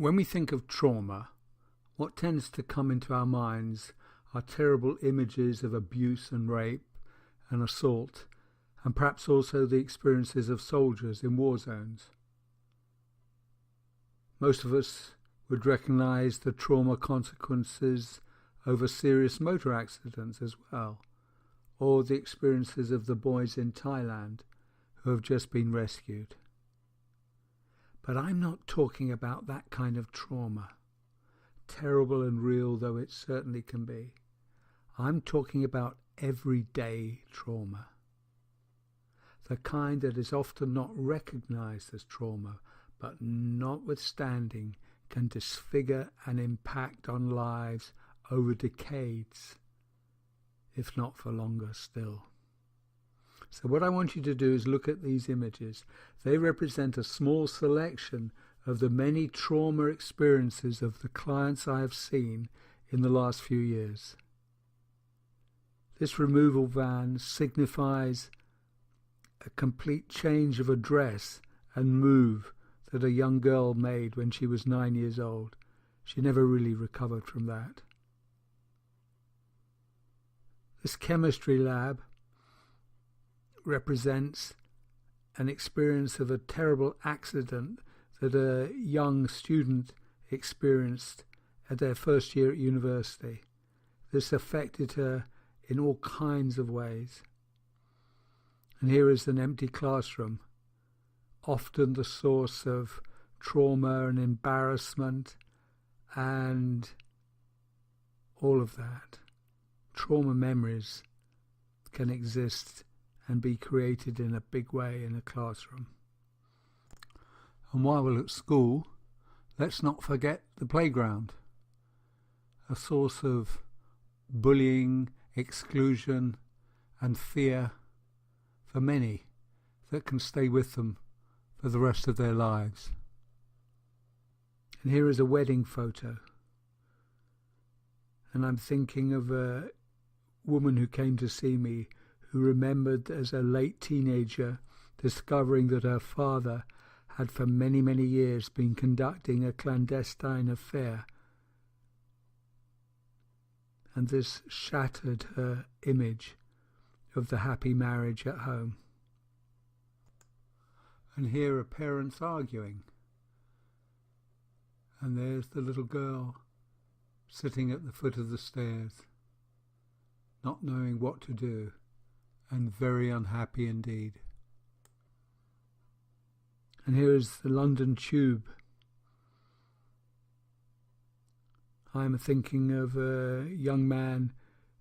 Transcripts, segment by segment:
When we think of trauma, what tends to come into our minds are terrible images of abuse and rape and assault, and perhaps also the experiences of soldiers in war zones. Most of us would recognise the trauma consequences over serious motor accidents as well, or the experiences of the boys in Thailand who have just been rescued. But I'm not talking about that kind of trauma, terrible and real though it certainly can be. I'm talking about everyday trauma, the kind that is often not recognised as trauma, but notwithstanding can disfigure and impact on lives over decades, if not for longer still. So what I want you to do is look at these images. They represent a small selection of the many trauma experiences of the clients I have seen in the last few years. This removal van signifies a complete change of address and move that a young girl made when she was 9 years old. She never really recovered from that. This chemistry lab represents an experience of a terrible accident that a young student experienced at their first year at university. This affected her in all kinds of ways. And here is an empty classroom, often the source of trauma and embarrassment and all of that. Trauma memories can exist and be created in a big way in a classroom. And while we're at school, let's not forget the playground, a source of bullying, exclusion and fear for many that can stay with them for the rest of their lives. And here is a wedding photo. And I'm thinking of a woman who came to see me who remembered as a late teenager discovering that her father had for many, many years been conducting a clandestine affair. And this shattered her image of the happy marriage at home. And here are parents arguing. And there's the little girl sitting at the foot of the stairs, not knowing what to do, and very unhappy indeed. And here is the London Tube. I'm thinking of a young man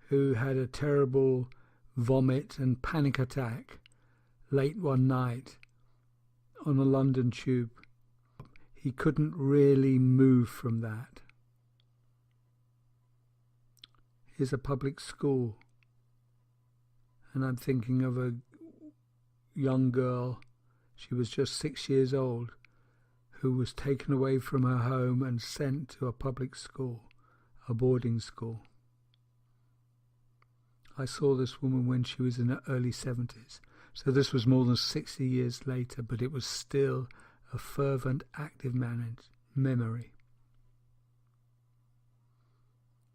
who had a terrible vomit and panic attack late one night on a London Tube. He couldn't really move from that. Here's a public school. And I'm thinking of a young girl, she was just 6 years old, who was taken away from her home and sent to a public school, a boarding school. I saw this woman when she was in her early 70s, so this was more than 60 years later, but it was still a fervent, active memory.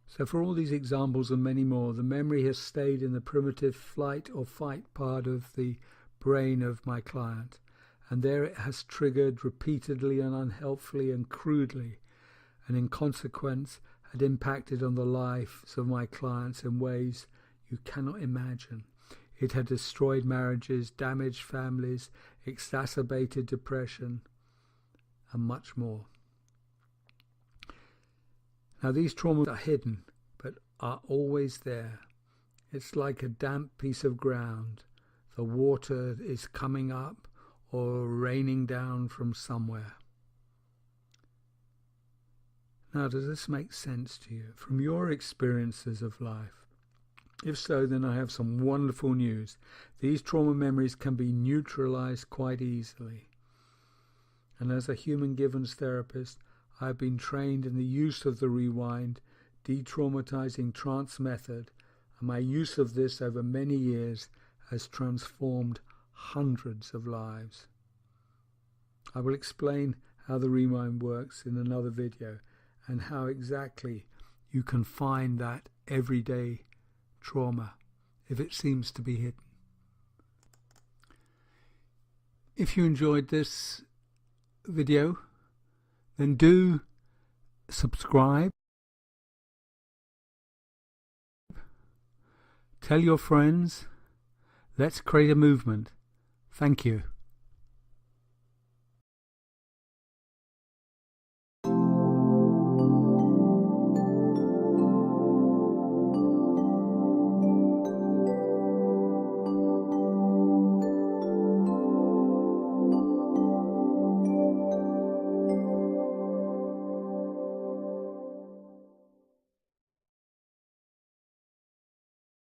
So for all these examples and many more, the memory has stayed in the primitive flight or fight part of the brain of my client, and there it has triggered repeatedly and unhelpfully and crudely, and in consequence had impacted on the lives of my clients in ways you cannot imagine. It had destroyed marriages, damaged families, exacerbated depression, and much more. Now these traumas are hidden, but are always there. It's like a damp piece of ground. The water is coming up or raining down from somewhere. Now, does this make sense to you from your experiences of life? If so, then I have some wonderful news. These trauma memories can be neutralized quite easily. And as a human givens therapist, I have been trained in the use of the rewind, detraumatizing trance method, and my use of this over many years has transformed hundreds of lives. I will explain how the rewind works in another video, and how exactly you can find that everyday trauma if it seems to be hidden. If you enjoyed this video, then do subscribe, tell your friends, let's create a movement. Thank you.